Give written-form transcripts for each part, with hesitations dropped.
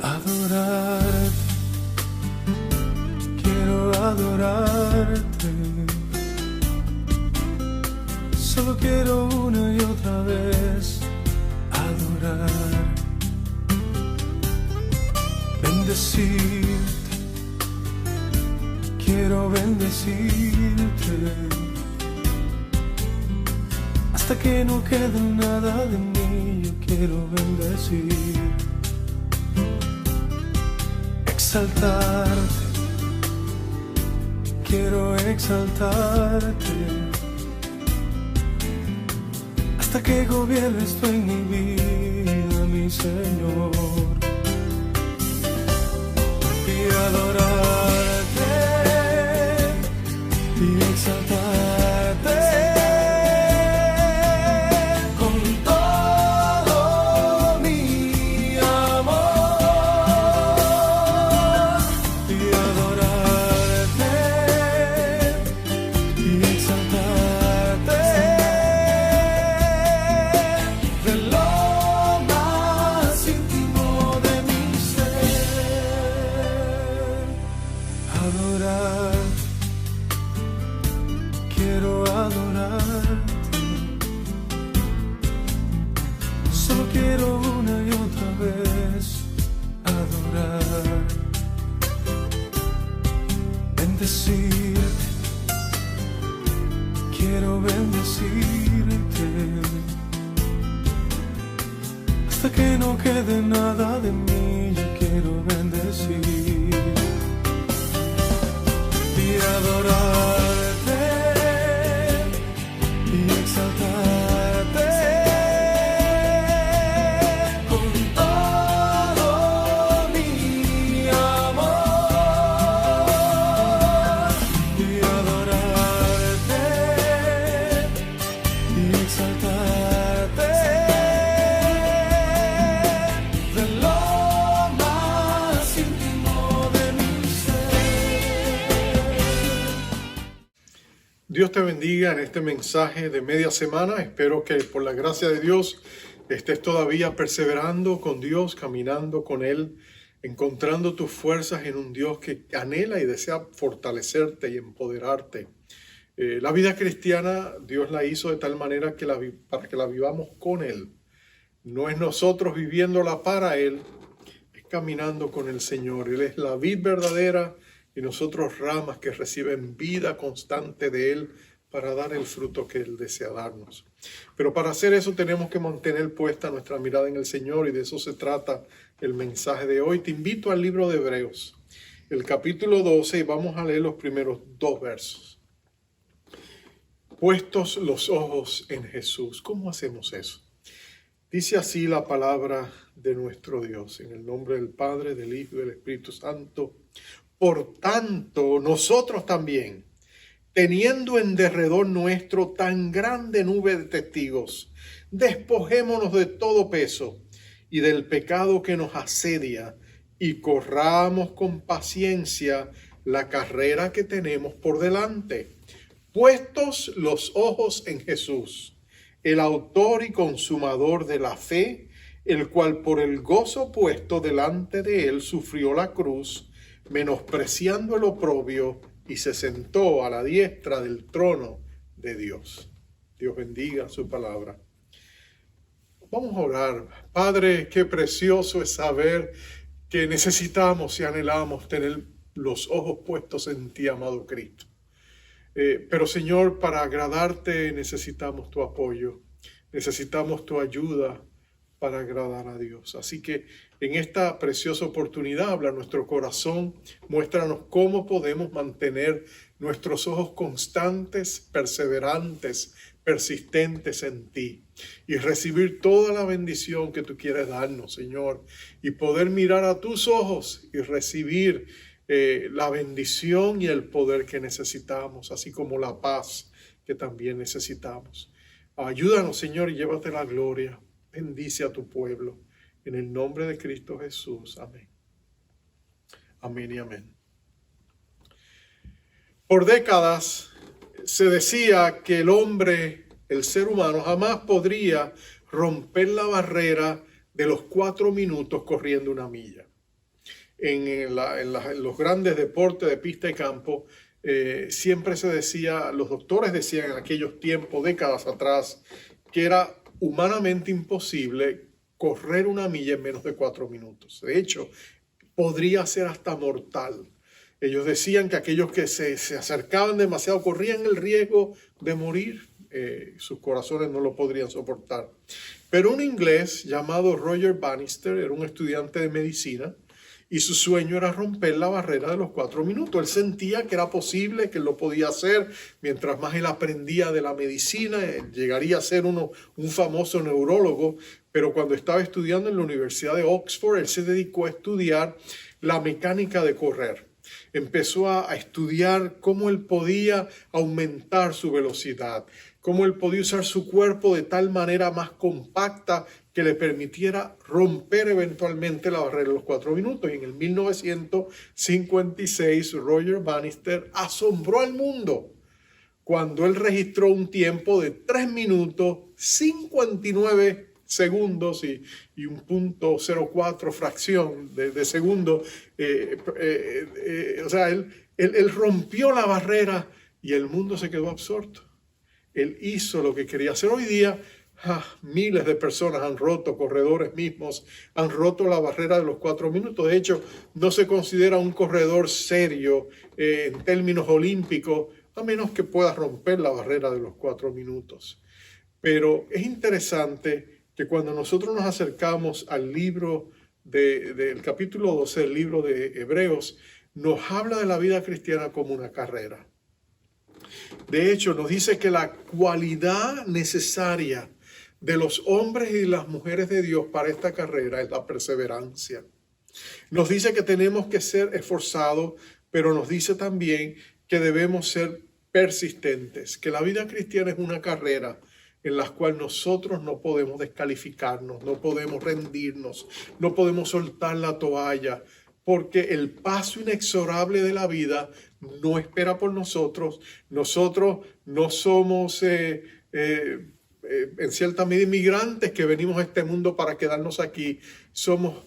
adorarte, quiero adorarte. Solo quiero una y otra vez adorar, bendecirte, quiero bendecirte, hasta que no quede nada de mí. Yo quiero bendecir, exaltarte, quiero exaltarte, hasta que gobiernes tú en mi vida, mi Señor, y adorarte y exaltarte con todo mi amor, y adorarte y exaltarte de lo más íntimo de mi ser. Adorarte, quiero adorarte, solo quiero una y otra vez adorar, bendecirte, quiero bendecirte, hasta que no quede nada de mí. Yo quiero bendecir y adorarte y exaltarte con todo mi amor, y adorarte y exaltarte de lo más íntimo de mi ser. Dios te bendiga en este mensaje de media semana. Espero que por la gracia de Dios estés todavía perseverando con Dios, caminando con Él, encontrando tus fuerzas en un Dios que anhela y desea fortalecerte y empoderarte. La vida cristiana Dios la hizo de tal manera que para que la vivamos con Él. No es nosotros viviéndola para Él, es caminando con el Señor. Él es la vid verdadera y nosotros ramas que reciben vida constante de Él para dar el fruto que Él desea darnos. Pero para hacer eso tenemos que mantener puesta nuestra mirada en el Señor, y de eso se trata el mensaje de hoy. Te invito al libro de Hebreos, el capítulo 12, y vamos a leer los primeros 2 versos. Puestos los ojos en Jesús. ¿Cómo hacemos eso? Dice así la palabra de nuestro Dios, en el nombre del Padre, del Hijo y del Espíritu Santo. Por tanto, nosotros también, teniendo en derredor nuestro tan grande nube de testigos, despojémonos de todo peso y del pecado que nos asedia, y corramos con paciencia la carrera que tenemos por delante, puestos los ojos en Jesús, el autor y consumador de la fe, el cual por el gozo puesto delante de él sufrió la cruz, menospreciando el oprobio, y se sentó a la diestra del trono de Dios. Dios bendiga su palabra. Vamos a orar. Padre, qué precioso es saber que necesitamos y anhelamos tener los ojos puestos en ti, amado Cristo. Pero Señor, para agradarte necesitamos tu apoyo, necesitamos tu ayuda para agradar a Dios. Así que en esta preciosa oportunidad habla nuestro corazón, muéstranos cómo podemos mantener nuestros ojos constantes, perseverantes, persistentes en ti, y recibir toda la bendición que tú quieres darnos, Señor, y poder mirar a tus ojos y recibir la bendición y el poder que necesitamos, así como la paz que también necesitamos. Ayúdanos, Señor, y llévate la gloria. Bendice a tu pueblo. En el nombre de Cristo Jesús. Amén. Amén y amén. Por décadas se decía que el hombre, el ser humano, jamás podría romper la barrera de los 4 minutos corriendo una milla. en los grandes deportes de pista y campo, siempre se decía, los doctores decían en aquellos tiempos, décadas atrás, que era humanamente imposible correr una milla en menos de 4 minutos. De hecho, podría ser hasta mortal. Ellos decían que aquellos que se acercaban demasiado corrían el riesgo de morir. Sus corazones no lo podrían soportar. Pero un inglés llamado Roger Bannister era un estudiante de medicina y su sueño era romper la barrera de los 4 minutos. Él sentía que era posible, que él lo podía hacer. Mientras más él aprendía de la medicina, él llegaría a ser un famoso neurólogo. Pero cuando estaba estudiando en la Universidad de Oxford, él se dedicó a estudiar la mecánica de correr. Empezó a estudiar cómo él podía aumentar su velocidad, cómo él podía usar su cuerpo de tal manera más compacta que le permitiera romper eventualmente la barrera de los 4 minutos. Y en el 1956, Roger Bannister asombró al mundo cuando él registró un tiempo de 3 minutos, 59 segundos y un punto 04 fracción de segundo. O sea, él rompió la barrera y el mundo se quedó absorto. Él hizo lo que quería hacer. Hoy día, miles de personas han roto, corredores mismos, han roto la barrera de los 4 minutos. De hecho, no se considera un corredor serio en términos olímpicos, a menos que pueda romper la barrera de los 4 minutos. Pero es interesante que cuando nosotros nos acercamos al libro del capítulo 12 del libro de Hebreos, nos habla de la vida cristiana como una carrera. De hecho, nos dice que la cualidad necesaria de los hombres y las mujeres de Dios para esta carrera es la perseverancia. Nos dice que tenemos que ser esforzados, pero nos dice también que debemos ser persistentes, que la vida cristiana es una carrera en la cual nosotros no podemos descalificarnos, no podemos rendirnos, no podemos soltar la toalla, porque el paso inexorable de la vida no espera por nosotros. Nosotros no somos en cierta medida inmigrantes que venimos a este mundo para quedarnos aquí. Somos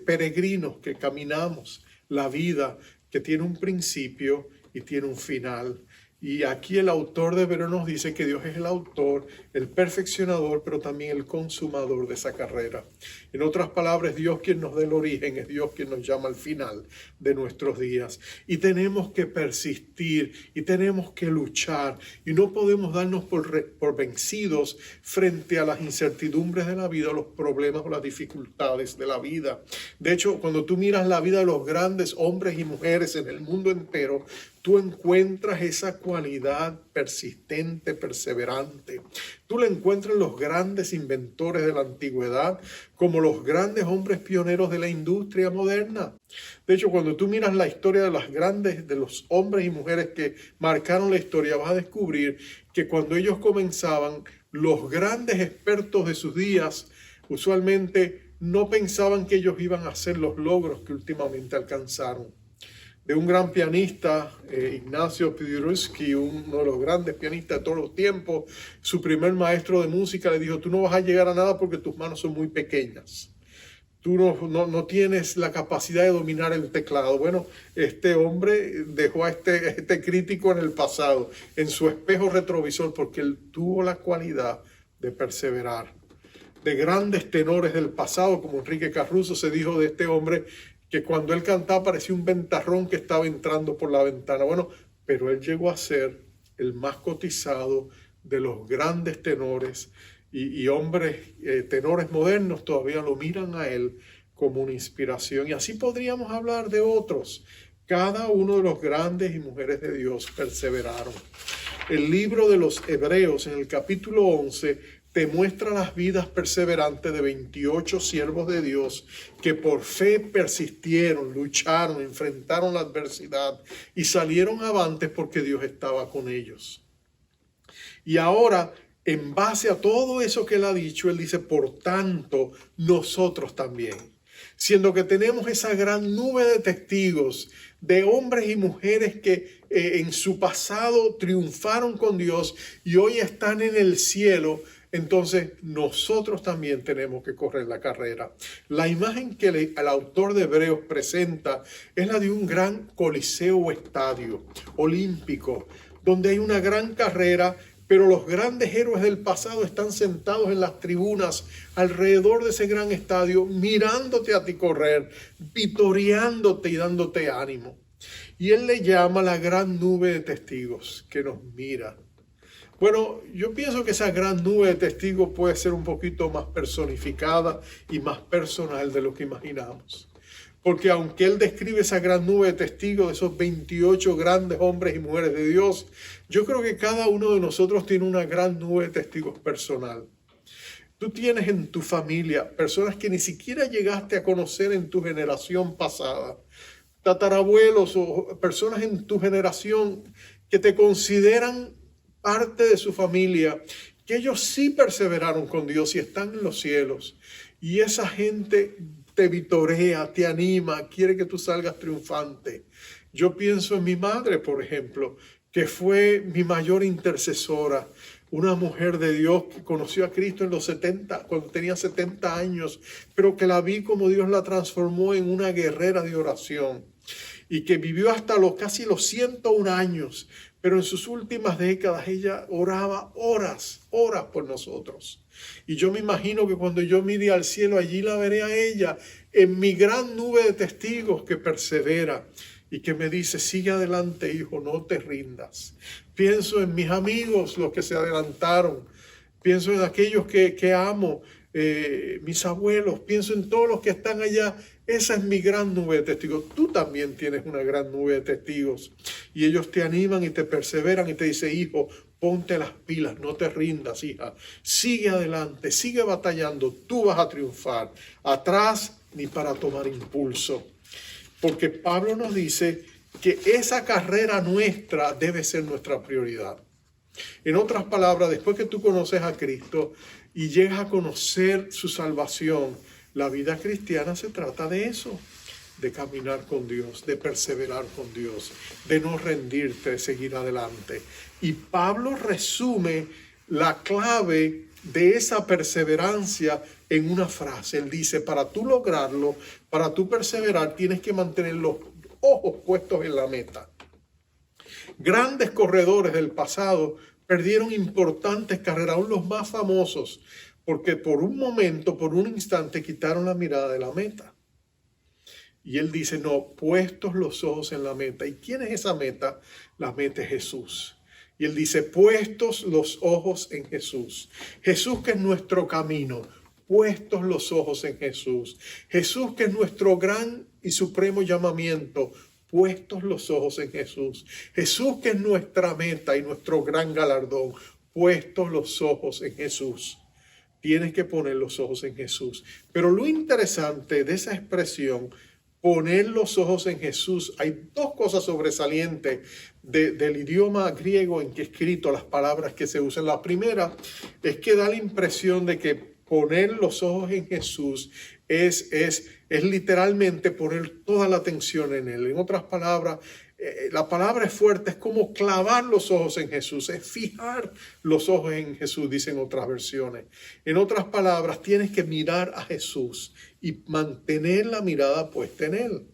peregrinos que caminamos la vida que tiene un principio y tiene un final. Y aquí el autor de Hebreos nos dice que Dios es el autor, el perfeccionador, pero también el consumador de esa carrera. En otras palabras, Dios quien nos da el origen, es Dios quien nos llama al final de nuestros días. Y tenemos que persistir y tenemos que luchar. Y no podemos darnos por vencidos frente a las incertidumbres de la vida, los problemas o las dificultades de la vida. De hecho, cuando tú miras la vida de los grandes hombres y mujeres en el mundo entero, tú encuentras esa cualidad persistente, perseverante. Tú la encuentras en los grandes inventores de la antigüedad, como los grandes hombres pioneros de la industria moderna. De hecho, cuando tú miras la historia de los hombres y mujeres que marcaron la historia, vas a descubrir que cuando ellos comenzaban, los grandes expertos de sus días usualmente no pensaban que ellos iban a hacer los logros que últimamente alcanzaron. De un gran pianista, Ignacio Piłsudski, uno de los grandes pianistas de todos los tiempos, su primer maestro de música le dijo: tú no vas a llegar a nada porque tus manos son muy pequeñas. Tú no tienes la capacidad de dominar el teclado. Bueno, este hombre dejó a este crítico en el pasado, en su espejo retrovisor, porque él tuvo la cualidad de perseverar. De grandes tenores del pasado, como Enrique Caruso, se dijo de este hombre que cuando él cantaba parecía un ventarrón que estaba entrando por la ventana. Bueno, pero él llegó a ser el más cotizado de los grandes tenores y hombres, tenores modernos todavía lo miran a él como una inspiración. Y así podríamos hablar de otros. Cada uno de los grandes y mujeres de Dios perseveraron. El libro de los Hebreos, en el capítulo 11, te muestra las vidas perseverantes de 28 siervos de Dios que por fe persistieron, lucharon, enfrentaron la adversidad y salieron avantes porque Dios estaba con ellos. Y ahora, en base a todo eso que él ha dicho, él dice: por tanto, nosotros también. Siendo que tenemos esa gran nube de testigos, de hombres y mujeres que en su pasado triunfaron con Dios y hoy están en el cielo, entonces nosotros también tenemos que correr la carrera. La imagen que el autor de Hebreos presenta es la de un gran coliseo o estadio olímpico, donde hay una gran carrera, pero los grandes héroes del pasado están sentados en las tribunas alrededor de ese gran estadio, mirándote a ti correr, vitoreándote y dándote ánimo. Y él le llama la gran nube de testigos que nos mira. Bueno, yo pienso que esa gran nube de testigos puede ser un poquito más personificada y más personal de lo que imaginamos. Porque aunque él describe esa gran nube de testigos de esos 28 grandes hombres y mujeres de Dios, yo creo que cada uno de nosotros tiene una gran nube de testigos personal. Tú tienes en tu familia personas que ni siquiera llegaste a conocer en tu generación pasada, tatarabuelos o personas en tu generación que te consideran parte de su familia, que ellos sí perseveraron con Dios y están en los cielos. Y esa gente te vitorea, te anima, quiere que tú salgas triunfante. Yo pienso en mi madre, por ejemplo, que fue mi mayor intercesora, una mujer de Dios que conoció a Cristo en los 70, cuando tenía 70 años, pero que la vi como Dios la transformó en una guerrera de oración y que vivió hasta casi los 101 años, pero en sus últimas décadas ella oraba horas por nosotros. Y yo me imagino que cuando yo mire al cielo, allí la veré a ella en mi gran nube de testigos que persevera y que me dice, sigue adelante, hijo, no te rindas. Pienso en mis amigos, los que se adelantaron. Pienso en aquellos que amo, mis abuelos. Pienso en todos los que están allá. Esa es mi gran nube de testigos. Tú también tienes una gran nube de testigos. Y ellos te animan y te perseveran y te dicen, hijo, ponte las pilas, no te rindas, hija. Sigue adelante, sigue batallando. Tú vas a triunfar. Atrás ni para tomar impulso. Porque Pablo nos dice que esa carrera nuestra debe ser nuestra prioridad. En otras palabras, después que tú conoces a Cristo y llegas a conocer su salvación, la vida cristiana se trata de eso, de caminar con Dios, de perseverar con Dios, de no rendirte, de seguir adelante. Y Pablo resume la clave de esa perseverancia en una frase. Él dice, para tú lograrlo, para tú perseverar, tienes que mantener los ojos puestos en la meta. Grandes corredores del pasado perdieron importantes carreras, aún los más famosos, porque por un momento, por un instante, quitaron la mirada de la meta. Y él dice, no, puestos los ojos en la meta. ¿Y quién es esa meta? La meta es Jesús. Y él dice, puestos los ojos en Jesús. Jesús que es nuestro camino, puestos los ojos en Jesús. Jesús que es nuestro gran y supremo llamamiento, puestos los ojos en Jesús. Jesús que es nuestra meta y nuestro gran galardón, puestos los ojos en Jesús. Tienes que poner los ojos en Jesús. Pero lo interesante de esa expresión, poner los ojos en Jesús, hay dos cosas sobresalientes del idioma griego en que he escrito las palabras que se usan. La primera es que da la impresión de que poner los ojos en Jesús es literalmente poner toda la atención en Él. En otras palabras, la palabra es fuerte, es como clavar los ojos en Jesús, es fijar los ojos en Jesús, dicen otras versiones. En otras palabras, tienes que mirar a Jesús y mantener la mirada puesta en Él.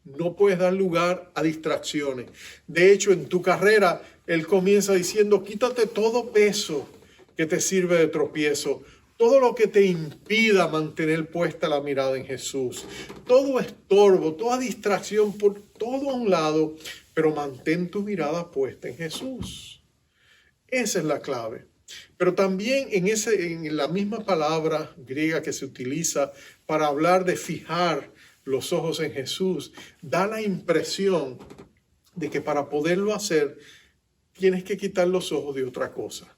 No puedes dar lugar a distracciones. De hecho, en tu carrera, Él comienza diciendo, quítate todo peso que te sirve de tropiezo. Todo lo que te impida mantener puesta la mirada en Jesús. Todo estorbo, toda distracción, por todo a un lado, pero mantén tu mirada puesta en Jesús. Esa es la clave. Pero también en la misma palabra griega que se utiliza para hablar de fijar los ojos en Jesús, da la impresión de que para poderlo hacer tienes que quitar los ojos de otra cosa.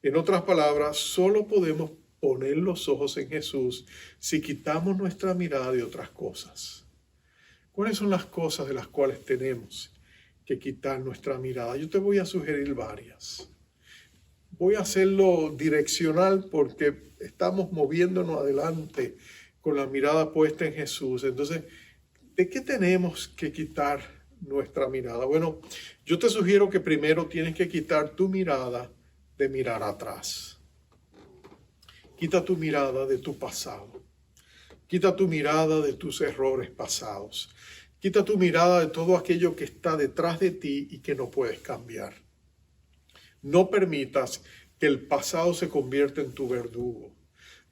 En otras palabras, solo podemos poner los ojos en Jesús si quitamos nuestra mirada de otras cosas. ¿Cuáles son las cosas de las cuales tenemos que quitar nuestra mirada? Yo te voy a sugerir varias. Voy a hacerlo direccional porque estamos moviéndonos adelante con la mirada puesta en Jesús. Entonces, ¿de qué tenemos que quitar nuestra mirada? Bueno, yo te sugiero que primero tienes que quitar tu mirada de mirar atrás. Quita tu mirada de tu pasado. Quita tu mirada de tus errores pasados. Quita tu mirada de todo aquello que está detrás de ti y que no puedes cambiar. No permitas que el pasado se convierta en tu verdugo.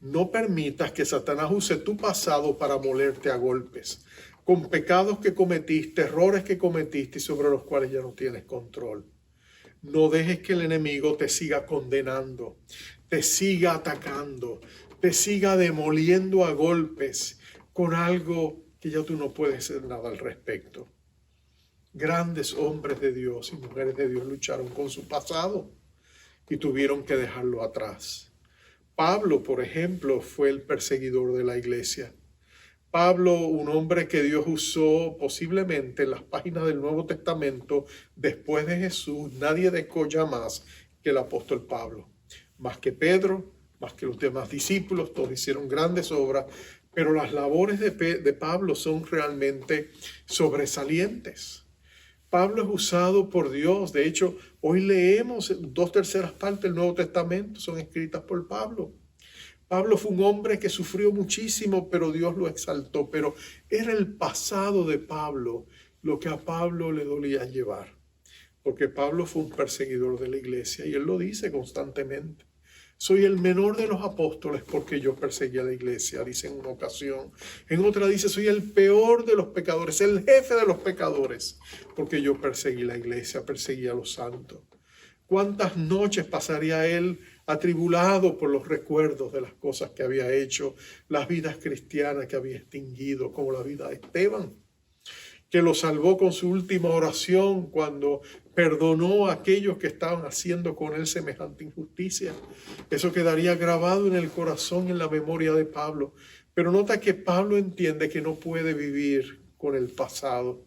No permitas que Satanás use tu pasado para molerte a golpes, con pecados que cometiste, errores que cometiste y sobre los cuales ya no tienes control. No dejes que el enemigo te siga condenando, te siga atacando, te siga demoliendo a golpes con algo que ya tú no puedes hacer nada al respecto. Grandes hombres de Dios y mujeres de Dios lucharon con su pasado y tuvieron que dejarlo atrás. Pablo, por ejemplo, fue el perseguidor de la iglesia. Pablo, un hombre que Dios usó posiblemente en las páginas del Nuevo Testamento después de Jesús, nadie destacó ya más que el apóstol Pablo. Más que Pedro, más que los demás discípulos, todos hicieron grandes obras, pero las labores de Pablo son realmente sobresalientes. Pablo es usado por Dios. De hecho, hoy leemos 2/3 partes del Nuevo Testamento, son escritas por Pablo. Pablo fue un hombre que sufrió muchísimo, pero Dios lo exaltó. Pero era el pasado de Pablo lo que a Pablo le dolía llevar. Porque Pablo fue un perseguidor de la iglesia y él lo dice constantemente. Soy el menor de los apóstoles porque yo perseguí a la iglesia, dice en una ocasión. En otra dice, soy el peor de los pecadores, el jefe de los pecadores, porque yo perseguí la iglesia, perseguí a los santos. ¿Cuántas noches pasaría él atribulado por los recuerdos de las cosas que había hecho, las vidas cristianas que había extinguido, como la vida de Esteban, que lo salvó con su última oración cuando perdonó a aquellos que estaban haciendo con él semejante injusticia? Eso quedaría grabado en el corazón, en la memoria de Pablo. Pero nota que Pablo entiende que no puede vivir con el pasado.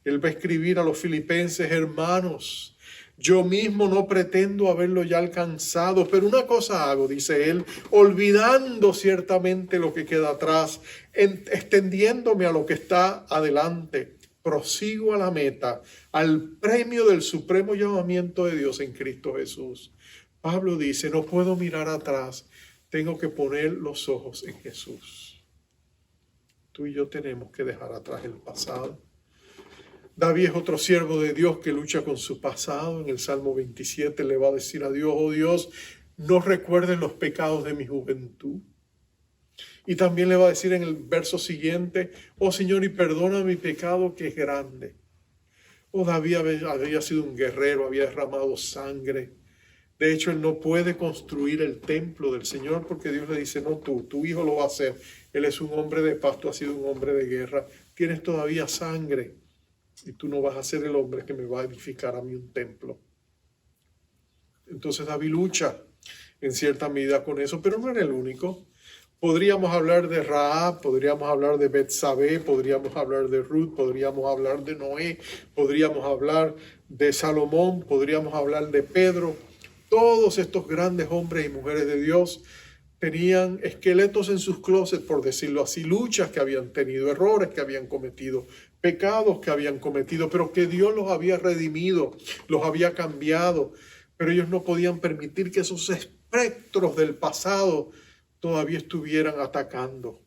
Él va a escribir a los filipenses, hermanos, yo mismo no pretendo haberlo ya alcanzado, pero una cosa hago, dice él, olvidando ciertamente lo que queda atrás, extendiéndome a lo que está adelante, prosigo a la meta, al premio del supremo llamamiento de Dios en Cristo Jesús. Pablo dice, no puedo mirar atrás, tengo que poner los ojos en Jesús. Tú y yo tenemos que dejar atrás el pasado. David es otro siervo de Dios que lucha con su pasado. En el Salmo 27 le va a decir a Dios, oh Dios, no recuerden los pecados de mi juventud. Y también le va a decir en el verso siguiente, oh Señor, y perdona mi pecado que es grande. Oh, David había sido un guerrero, había derramado sangre. De hecho, él no puede construir el templo del Señor porque Dios le dice, no tú, tu hijo lo va a hacer. Él es un hombre de paz, tú has sido un hombre de guerra. Tienes todavía sangre. Y tú no vas a ser el hombre que me va a edificar a mí un templo. Entonces David lucha en cierta medida con eso, pero no era el único. Podríamos hablar de Rahab, podríamos hablar de Betsabé, podríamos hablar de Ruth, podríamos hablar de Noé, podríamos hablar de Salomón, podríamos hablar de Pedro. Todos estos grandes hombres y mujeres de Dios tenían esqueletos en sus closets, por decirlo así, luchas que habían tenido, errores que habían cometido, pecados que habían cometido, pero que Dios los había redimido, los había cambiado. Pero ellos no podían permitir que esos espectros del pasado todavía estuvieran atacando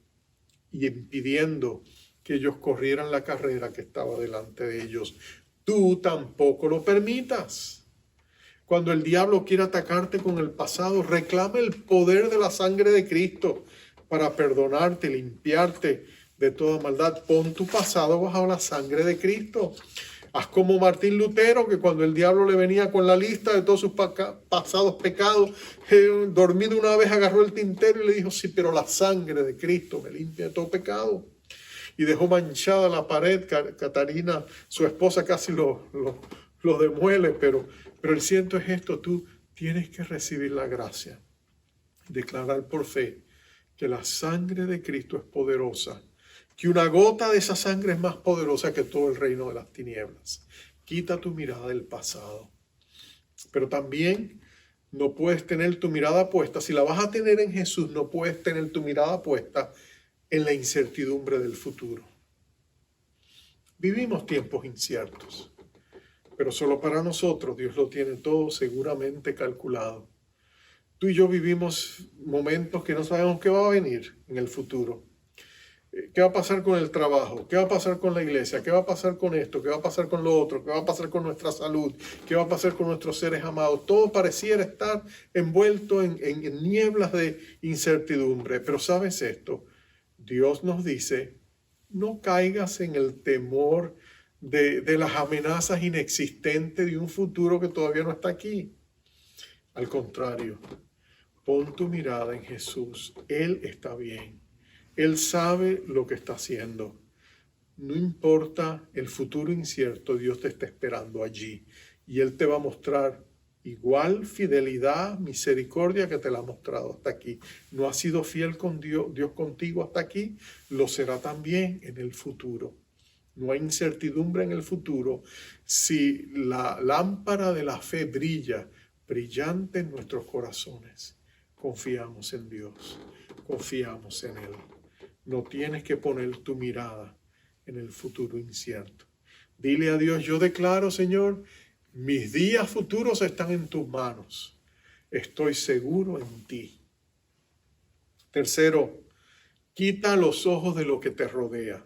y impidiendo que ellos corrieran la carrera que estaba delante de ellos. Tú tampoco lo permitas. Cuando el diablo quiere atacarte con el pasado, reclama el poder de la sangre de Cristo para perdonarte, limpiarte de toda maldad. Pon tu pasado bajo la sangre de Cristo. Haz como Martín Lutero, que cuando el diablo le venía con la lista de todos sus pasados pecados, dormido una vez agarró el tintero y le dijo, sí, pero la sangre de Cristo me limpia de todo pecado. Y dejó manchada la pared. Catarina, su esposa, casi lo demuele, pero el ciento es esto, tú tienes que recibir la gracia, declarar por fe que la sangre de Cristo es poderosa, que una gota de esa sangre es más poderosa que todo el reino de las tinieblas. Quita tu mirada del pasado, pero también no puedes tener tu mirada puesta, si la vas a tener en Jesús, no puedes tener tu mirada puesta en la incertidumbre del futuro. Vivimos tiempos inciertos. pero solo para nosotros Dios lo tiene todo seguramente calculado. Tú y yo vivimos momentos que no sabemos qué va a venir en el futuro. ¿Qué va a pasar con el trabajo? ¿Qué va a pasar con la iglesia? ¿Qué va a pasar con esto? ¿Qué va a pasar con lo otro? ¿Qué va a pasar con nuestra salud? ¿Qué va a pasar con nuestros seres amados? Todo pareciera estar envuelto en nieblas de incertidumbre. Pero ¿sabes esto? Dios nos dice, no caigas en el temor de las amenazas inexistentes de un futuro que todavía no está aquí. Al contrario, pon tu mirada en Jesús. Él está bien. Él sabe lo que está haciendo. No importa el futuro incierto, Dios te está esperando allí. Y Él te va a mostrar igual fidelidad, misericordia que te la ha mostrado hasta aquí. No ha sido fiel con Dios contigo hasta aquí, lo será también en el futuro. No hay incertidumbre en el futuro. Si la lámpara de la fe brilla, brillante en nuestros corazones, confiamos en Dios, confiamos en Él. No tienes que poner tu mirada en el futuro incierto. Dile a Dios, yo declaro, Señor, mis días futuros están en tus manos. Estoy seguro en ti. Tercero, quita los ojos de lo que te rodea.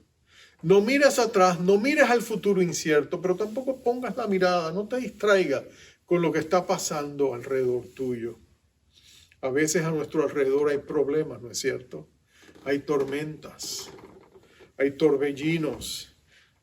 No mires atrás, no mires al futuro incierto, pero tampoco pongas la mirada, no te distraigas con lo que está pasando alrededor tuyo. A veces a nuestro alrededor hay problemas, ¿no es cierto? Hay tormentas, hay torbellinos,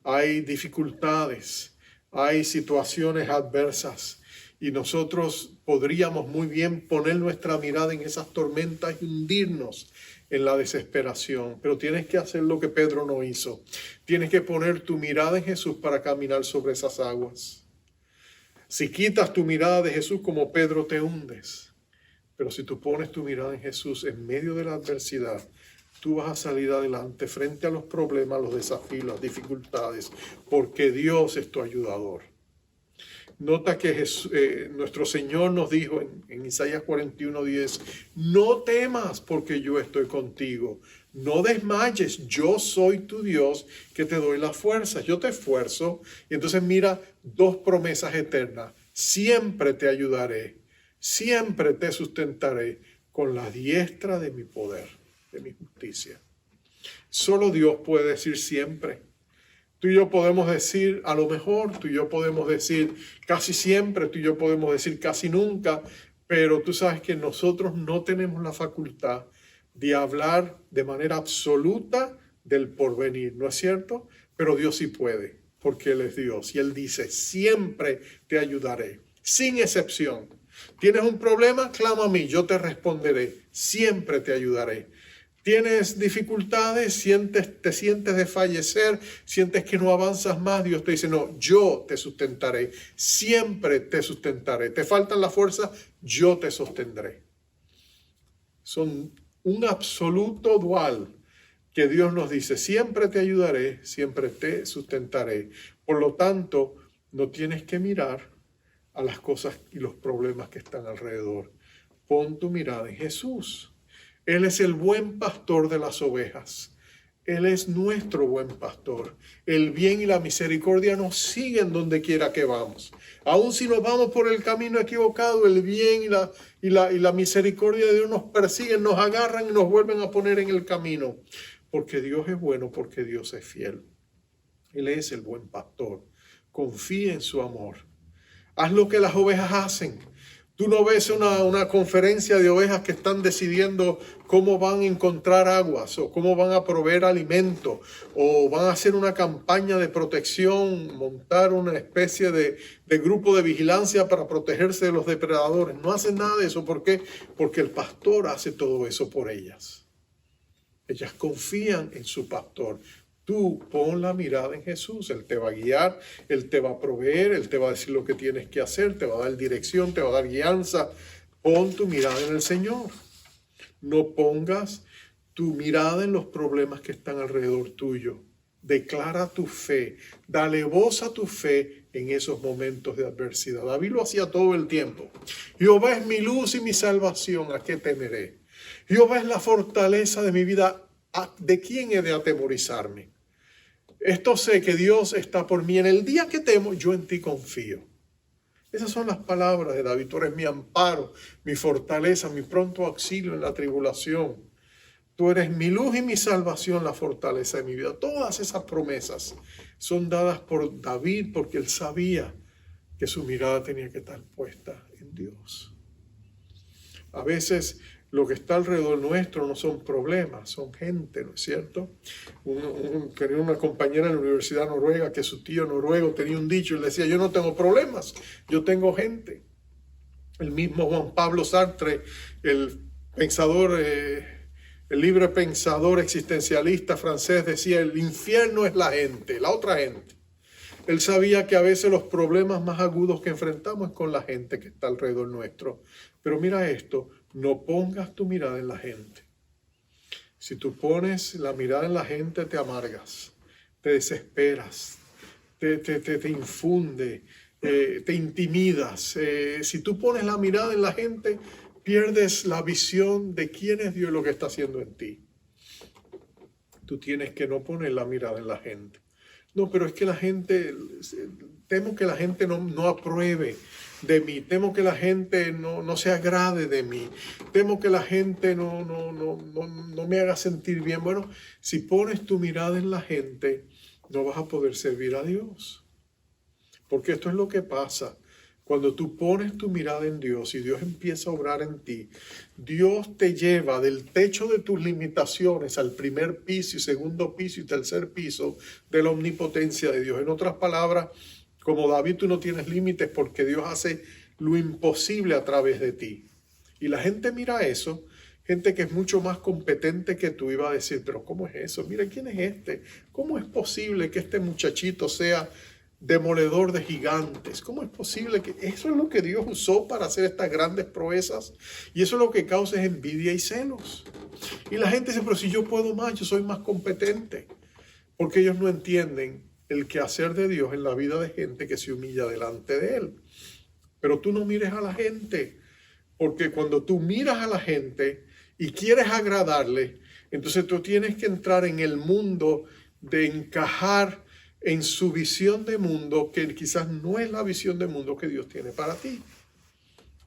hay dificultades, hay situaciones adversas y nosotros podríamos muy bien poner nuestra mirada en esas tormentas y hundirnos en la desesperación, pero tienes que hacer lo que Pedro no hizo. Tienes que poner tu mirada en Jesús para caminar sobre esas aguas. Si quitas tu mirada de Jesús como Pedro te hundes, pero si tú pones tu mirada en Jesús en medio de la adversidad, tú vas a salir adelante frente a los problemas, los desafíos, las dificultades, porque Dios es tu ayudador. Nota que nuestro Señor nos dijo en Isaías 41:10, no temas porque yo estoy contigo, no desmayes, yo soy tu Dios que te doy las fuerzas, yo te esfuerzo. Y entonces mira dos promesas eternas, siempre te ayudaré, siempre te sustentaré con la diestra de mi poder, de mi justicia. Solo Dios puede decir siempre. Tú y yo podemos decir a lo mejor, tú y yo podemos decir casi siempre, tú y yo podemos decir casi nunca, pero tú sabes que nosotros no tenemos la facultad de hablar de manera absoluta del porvenir, ¿no es cierto? Pero Dios sí puede, porque Él es Dios y Él dice, siempre te ayudaré, sin excepción. ¿Tienes un problema? Clama a mí, yo te responderé, siempre te ayudaré. ¿Tienes dificultades? ¿Te sientes desfallecer? ¿Sientes que no avanzas más? Dios te dice, no, yo te sustentaré. Siempre te sustentaré. ¿Te faltan las fuerzas? Yo te sostendré. Son un absoluto dual que Dios nos dice, siempre te ayudaré, siempre te sustentaré. Por lo tanto, no tienes que mirar a las cosas y los problemas que están alrededor. Pon tu mirada en Jesús. Él es el buen pastor de las ovejas. Él es nuestro buen pastor. El bien y la misericordia nos siguen donde quiera que vamos. Aun si nos vamos por el camino equivocado, el bien y la misericordia de Dios nos persiguen, nos agarran y nos vuelven a poner en el camino. Porque Dios es bueno, porque Dios es fiel. Él es el buen pastor. Confía en su amor. Haz lo que las ovejas hacen. Tú no ves una conferencia de ovejas que están decidiendo cómo van a encontrar aguas o cómo van a proveer alimento o van a hacer una campaña de protección, montar una especie de grupo de vigilancia para protegerse de los depredadores. No hacen nada de eso. ¿Por qué? Porque el pastor hace todo eso por ellas. Ellas confían en su pastor. Tú pon la mirada en Jesús, Él te va a guiar, Él te va a proveer, Él te va a decir lo que tienes que hacer, te va a dar dirección, te va a dar guianza. Pon tu mirada en el Señor. No pongas tu mirada en los problemas que están alrededor tuyo. Declara tu fe, dale voz a tu fe en esos momentos de adversidad. David lo hacía todo el tiempo. Jehová es mi luz y mi salvación, ¿a qué temeré? Jehová es la fortaleza de mi vida, ¿de quién he de atemorizarme? Esto sé que Dios está por mí. En el día que temo, yo en ti confío. Esas son las palabras de David. Tú eres mi amparo, mi fortaleza, mi pronto auxilio en la tribulación. Tú eres mi luz y mi salvación, la fortaleza de mi vida. Todas esas promesas son dadas por David porque él sabía que su mirada tenía que estar puesta en Dios. A veces lo que está alrededor nuestro no son problemas, son gente, ¿no es cierto? Tenía una compañera en la Universidad Noruega que su tío noruego tenía un dicho y le decía, yo no tengo problemas, yo tengo gente. El mismo Juan Pablo Sartre, el pensador, el libre pensador existencialista francés, decía, el infierno es la gente, la otra gente. Él sabía que a veces los problemas más agudos que enfrentamos es con la gente que está alrededor nuestro. Pero mira esto, no pongas tu mirada en la gente. Si tú pones la mirada en la gente, te amargas, te desesperas, te infunde, te intimidas. Si tú pones la mirada en la gente, pierdes la visión de quién es Dios y lo que está haciendo en ti. Tú tienes que no poner la mirada en la gente. No, pero es que la gente, temo que la gente no apruebe de mí, temo que la gente no se agrade de mí, temo que la gente no me haga sentir bien. Bueno, si pones tu mirada en la gente, no vas a poder servir a Dios. Porque esto es lo que pasa. Cuando tú pones tu mirada en Dios y Dios empieza a obrar en ti, Dios te lleva del techo de tus limitaciones al primer piso y segundo piso y tercer piso de la omnipotencia de Dios. En otras palabras, como David, tú no tienes límites porque Dios hace lo imposible a través de ti. Y la gente mira eso, gente que es mucho más competente que tú, iba a decir, pero ¿cómo es eso? Mira, ¿quién es este? ¿Cómo es posible que este muchachito sea demoledor de gigantes? ¿Cómo es posible que eso es lo que Dios usó para hacer estas grandes proezas? Y eso es lo que causa envidia y celos. Y la gente dice, pero si yo puedo más, yo soy más competente. Porque ellos no entienden el quehacer de Dios en la vida de gente que se humilla delante de Él. Pero tú no mires a la gente, porque cuando tú miras a la gente y quieres agradarle, entonces tú tienes que entrar en el mundo de encajar en su visión de mundo, que quizás no es la visión de mundo que Dios tiene para ti.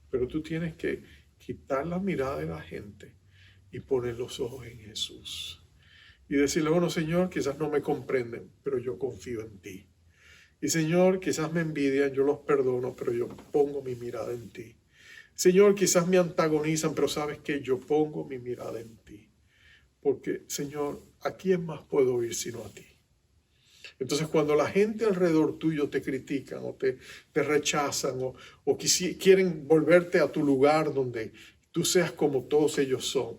Pero tú tienes que quitar la mirada de la gente y poner los ojos en Jesús. Y decirle, bueno, Señor, quizás no me comprenden, pero yo confío en ti. Y Señor, quizás me envidian, yo los perdono, pero yo pongo mi mirada en ti. Señor, quizás me antagonizan, pero sabes que yo pongo mi mirada en ti. Porque, Señor, ¿a quién más puedo ir sino a ti? Entonces, cuando la gente alrededor tuyo te critican o te rechazan o quieren volverte a tu lugar donde tú seas como todos ellos son,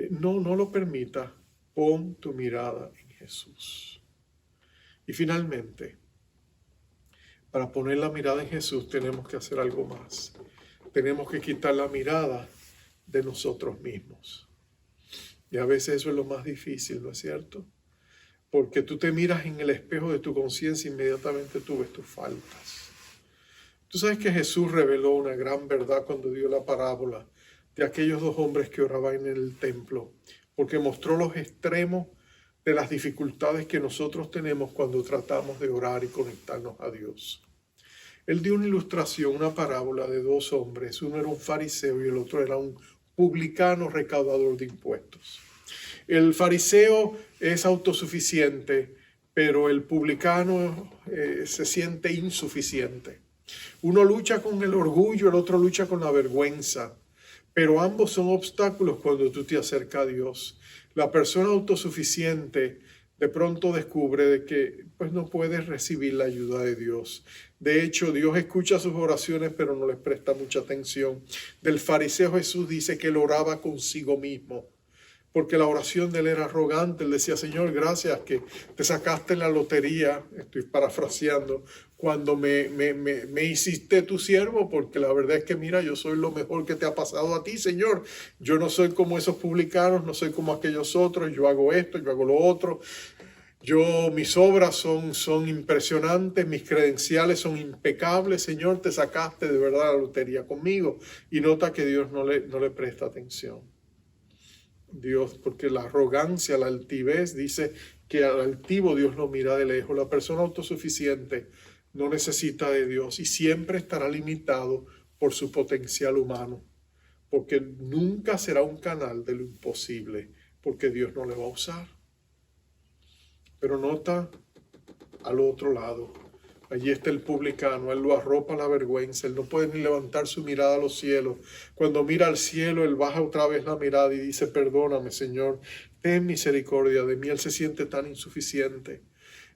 no lo permitas. Pon tu mirada en Jesús. Y finalmente, para poner la mirada en Jesús tenemos que hacer algo más. Tenemos que quitar la mirada de nosotros mismos. Y a veces eso es lo más difícil, ¿no es cierto? Porque tú te miras en el espejo de tu conciencia y inmediatamente tú ves tus faltas. Tú sabes que Jesús reveló una gran verdad cuando dio la parábola de aquellos dos hombres que oraban en el templo, porque mostró los extremos de las dificultades que nosotros tenemos cuando tratamos de orar y conectarnos a Dios. Él dio una ilustración, una parábola de dos hombres. Uno era un fariseo y el otro era un publicano recaudador de impuestos. El fariseo es autosuficiente, pero el publicano se siente insuficiente. Uno lucha con el orgullo, el otro lucha con la vergüenza. Pero ambos son obstáculos cuando tú te acercas a Dios. La persona autosuficiente de pronto descubre de que pues no puede recibir la ayuda de Dios. De hecho, Dios escucha sus oraciones, pero no les presta mucha atención. Del fariseo Jesús dice que él oraba consigo mismo, porque la oración de él era arrogante. Él decía, Señor, gracias que te sacaste en la lotería, estoy parafraseando, cuando me hiciste tu siervo, porque la verdad es que mira, yo soy lo mejor que te ha pasado a ti, Señor. Yo no soy como esos publicanos, no soy como aquellos otros, yo hago esto, yo hago lo otro. Mis obras son impresionantes, mis credenciales son impecables, Señor, te sacaste de verdad la lotería conmigo. Y nota que Dios no le presta atención. Dios, porque la arrogancia, la altivez dice, que al altivo Dios lo mira de lejos. La persona autosuficiente no necesita de Dios y siempre estará limitado por su potencial humano, porque nunca será un canal de lo imposible, porque Dios no le va a usar. Pero nota al otro lado. Allí está el publicano, él lo arropa la vergüenza, él no puede ni levantar su mirada a los cielos. Cuando mira al cielo, él baja otra vez la mirada y dice, perdóname, Señor, ten misericordia de mí. Él se siente tan insuficiente.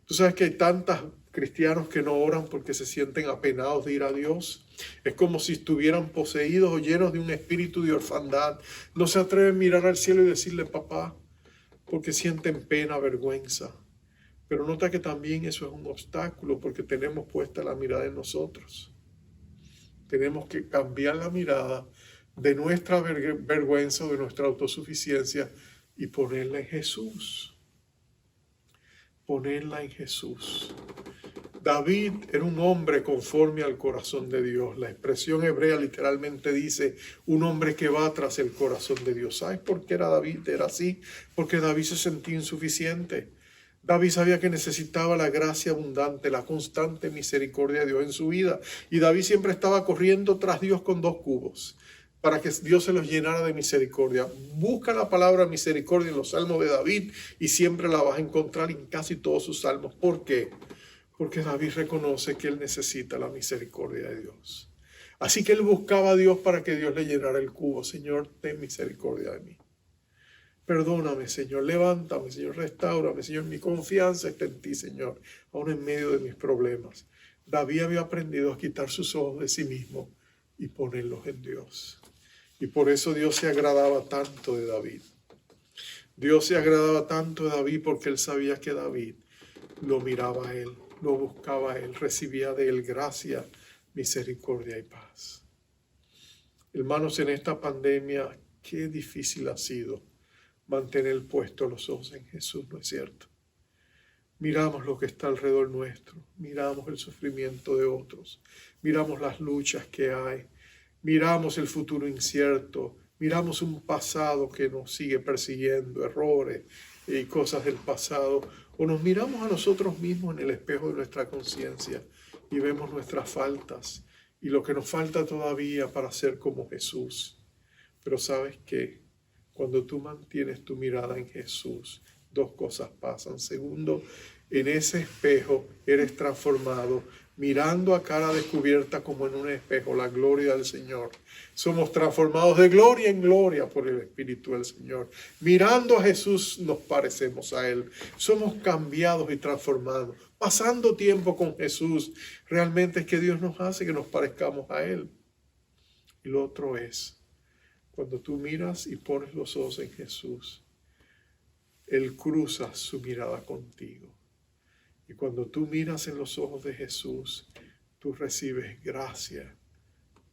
Tú sabes que hay tantos cristianos que no oran porque se sienten apenados de ir a Dios. Es como si estuvieran poseídos o llenos de un espíritu de orfandad. No se atreven a mirar al cielo y decirle, papá, porque sienten pena, vergüenza. Pero nota que también eso es un obstáculo porque tenemos puesta la mirada en nosotros. Tenemos que cambiar la mirada de nuestra vergüenza, de nuestra autosuficiencia y ponerla en Jesús. Ponerla en Jesús. David era un hombre conforme al corazón de Dios. La expresión hebrea literalmente dice un hombre que va tras el corazón de Dios. ¿Sabes por qué David era así? Porque David se sentía insuficiente. David sabía que necesitaba la gracia abundante, la constante misericordia de Dios en su vida. Y David siempre estaba corriendo tras Dios con 2 cubos para que Dios se los llenara de misericordia. Busca la palabra misericordia en los salmos de David y siempre la vas a encontrar en casi todos sus salmos. ¿Por qué? Porque David reconoce que él necesita la misericordia de Dios. Así que él buscaba a Dios para que Dios le llenara el cubo. Señor, ten misericordia de mí. Perdóname, Señor, levántame, Señor, restáurame, Señor, mi confianza está en ti, Señor, aún en medio de mis problemas. David había aprendido a quitar sus ojos de sí mismo y ponerlos en Dios. Y por eso Dios se agradaba tanto de David. Dios se agradaba tanto de David porque él sabía que David lo miraba a él, lo buscaba a él, recibía de él gracia, misericordia y paz. Hermanos, en esta pandemia, qué difícil ha sido mantener puestos los ojos en Jesús, ¿no es cierto? Miramos lo que está alrededor nuestro, miramos el sufrimiento de otros, miramos las luchas que hay, miramos el futuro incierto, miramos un pasado que nos sigue persiguiendo, errores y cosas del pasado, o nos miramos a nosotros mismos en el espejo de nuestra conciencia y vemos nuestras faltas y lo que nos falta todavía para ser como Jesús. Pero ¿sabes qué? Cuando tú mantienes tu mirada en Jesús, 2 cosas pasan. Segundo, en ese espejo eres transformado, mirando a cara descubierta como en un espejo la gloria del Señor. Somos transformados de gloria en gloria por el Espíritu del Señor. Mirando a Jesús nos parecemos a Él. Somos cambiados y transformados. Pasando tiempo con Jesús, realmente es que Dios nos hace que nos parezcamos a Él. Y lo otro es, cuando tú miras y pones los ojos en Jesús, Él cruza su mirada contigo. Y cuando tú miras en los ojos de Jesús, tú recibes gracia,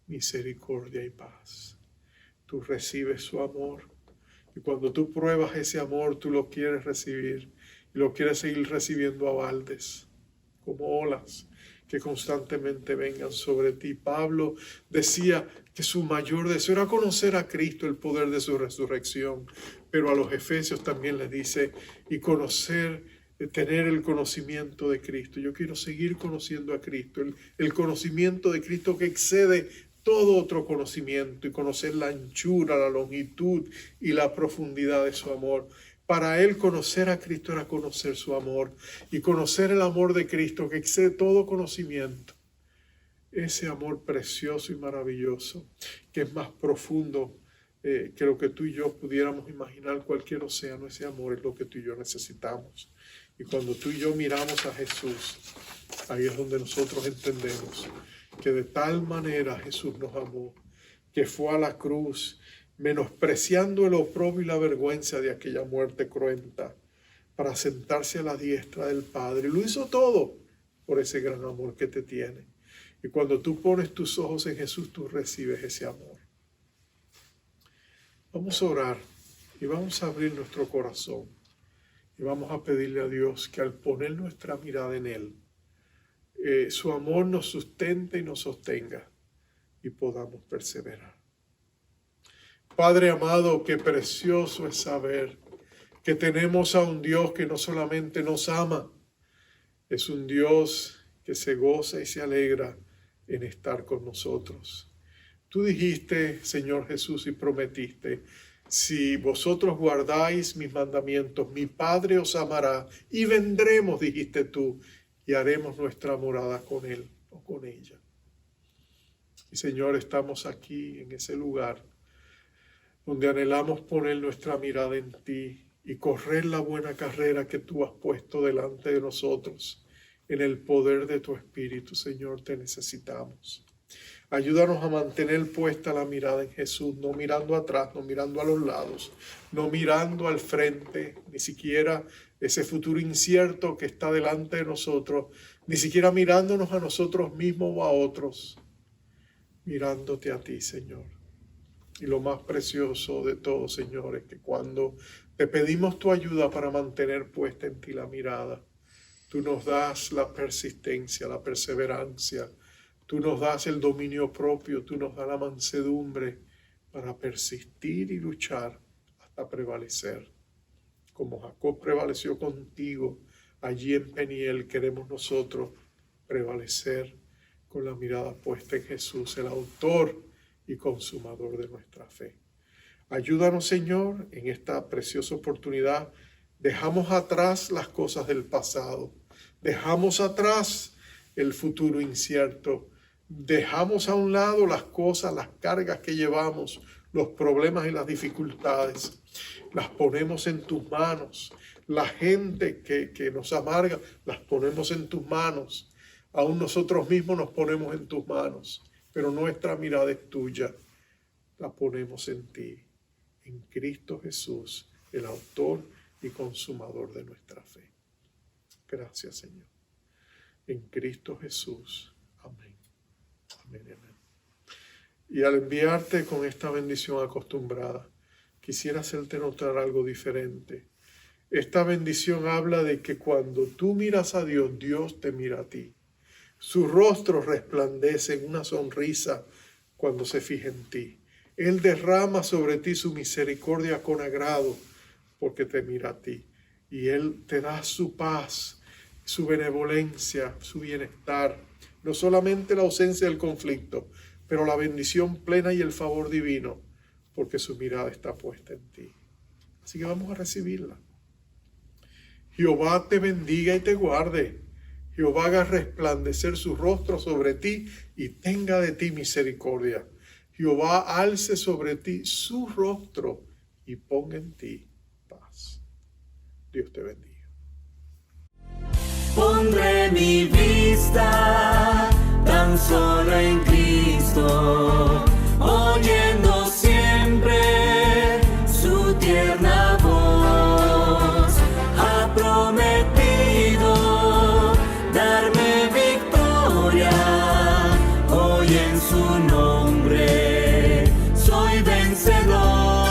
misericordia y paz. Tú recibes su amor. Y cuando tú pruebas ese amor, tú lo quieres recibir. Y lo quieres seguir recibiendo a baldes, como olas que constantemente vengan sobre ti. Pablo decía que su mayor deseo era conocer a Cristo, el poder de su resurrección. Pero a los efesios también les dice, y tener el conocimiento de Cristo. Yo quiero seguir conociendo a Cristo, el conocimiento de Cristo que excede todo otro conocimiento, y conocer la anchura, la longitud y la profundidad de su amor. Para él conocer a Cristo era conocer su amor, y conocer el amor de Cristo que excede todo conocimiento. Ese amor precioso y maravilloso que es más profundo que lo que tú y yo pudiéramos imaginar, cualquier océano. Ese amor es lo que tú y yo necesitamos. Y cuando tú y yo miramos a Jesús, ahí es donde nosotros entendemos que de tal manera Jesús nos amó, que fue a la cruz, menospreciando el oprobio y la vergüenza de aquella muerte cruenta, para sentarse a la diestra del Padre. Y lo hizo todo por ese gran amor que te tiene. Y cuando tú pones tus ojos en Jesús, tú recibes ese amor. Vamos a orar y vamos a abrir nuestro corazón. Y vamos a pedirle a Dios que al poner nuestra mirada en Él, su amor nos sustente y nos sostenga y podamos perseverar. Padre amado, qué precioso es saber que tenemos a un Dios que no solamente nos ama, es un Dios que se goza y se alegra en estar con nosotros. Tú dijiste, Señor Jesús, y prometiste: si vosotros guardáis mis mandamientos, mi Padre os amará y vendremos, dijiste tú, y haremos nuestra morada con Él o con ella. Y Señor, estamos aquí en ese lugar donde anhelamos poner nuestra mirada en ti y correr la buena carrera que tú has puesto delante de nosotros. En el poder de tu Espíritu, Señor, te necesitamos. Ayúdanos a mantener puesta la mirada en Jesús, no mirando atrás, no mirando a los lados, no mirando al frente, ni siquiera ese futuro incierto que está delante de nosotros, ni siquiera mirándonos a nosotros mismos o a otros, mirándote a ti, Señor. Y lo más precioso de todo, Señor, es que cuando te pedimos tu ayuda para mantener puesta en ti la mirada, tú nos das la persistencia, la perseverancia, tú nos das el dominio propio, tú nos das la mansedumbre para persistir y luchar hasta prevalecer. Como Jacob prevaleció contigo allí en Peniel, queremos nosotros prevalecer con la mirada puesta en Jesús, el autor y consumador de nuestra fe. Ayúdanos, Señor, en esta preciosa oportunidad. Dejamos atrás las cosas del pasado, dejamos atrás el futuro incierto, dejamos a un lado las cosas, las cargas que llevamos, los problemas y las dificultades, las ponemos en tus manos. La gente que nos amarga, las ponemos en tus manos. Aún nosotros mismos nos ponemos en tus manos, pero nuestra mirada es tuya. La ponemos en ti, en Cristo Jesús, el autor y consumador de nuestra fe. Gracias, Señor. En Cristo Jesús. Amén. Amén, amén. Y al enviarte con esta bendición acostumbrada, quisiera hacerte notar algo diferente. Esta bendición habla de que cuando tú miras a Dios, Dios te mira a ti. Su rostro resplandece en una sonrisa cuando se fija en ti. Él derrama sobre ti su misericordia con agrado porque te mira a ti. Y Él te da su paz, su benevolencia, su bienestar. No solamente la ausencia del conflicto, pero la bendición plena y el favor divino, porque su mirada está puesta en ti. Así que vamos a recibirla. Jehová te bendiga y te guarde. Jehová haga resplandecer su rostro sobre ti y tenga de ti misericordia. Jehová alce sobre ti su rostro y ponga en ti paz. Dios te bendiga. Pondré mi vista tan solo en Cristo, oyendo siempre su tierna voz. Ha prometido darme victoria, hoy en su nombre soy vencedor.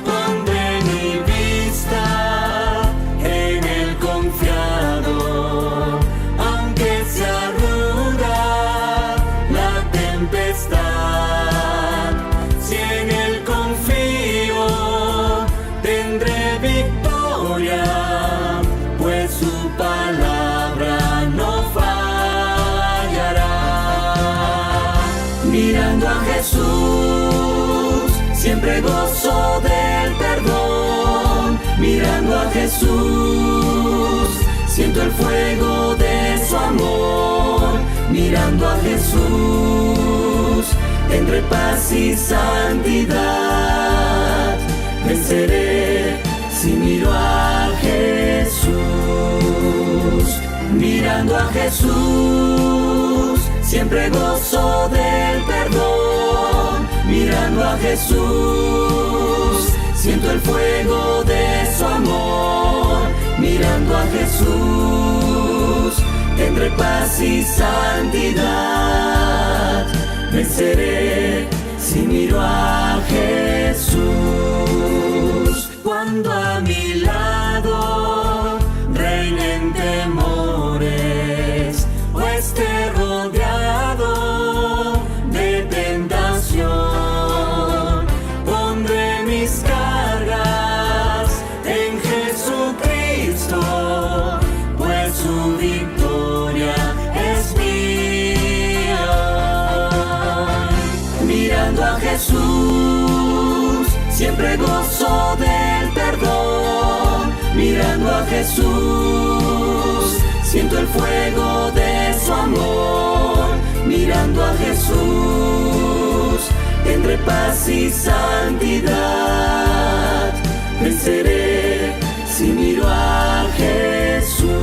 Pondré mi vista en el confiado, aunque sea ruda la tempestad. Si en él confío, tendré victoria, pues su palabra no fallará. Mirando a Jesús, siempre gozo del perdón. Mirando a Jesús, siento el fuego de su amor. Mirando a Jesús, tendré paz y santidad. Venceré si miro a Jesús. Mirando a Jesús, siempre gozo del perdón. Mirando a Jesús, siento el fuego de su amor. Mirando a Jesús, tendré paz y santidad. Venceré si miro a Jesús. Cuando a mi lado reinen temores o esté rodeado de tentación, pondré mis cargas siempre gozo del perdón. Mirando a Jesús, siento el fuego de su amor. Mirando a Jesús, tendré paz y santidad. Venceré si miro a Jesús.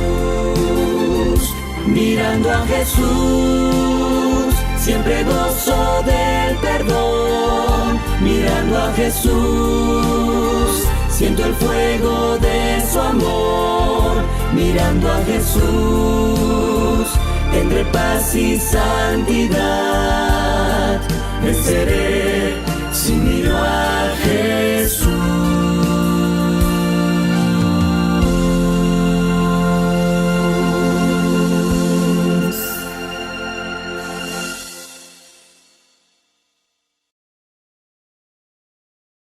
Mirando a Jesús, siempre gozo del perdón. Mirando a Jesús, siento el fuego de su amor. Mirando a Jesús, tendré paz y santidad.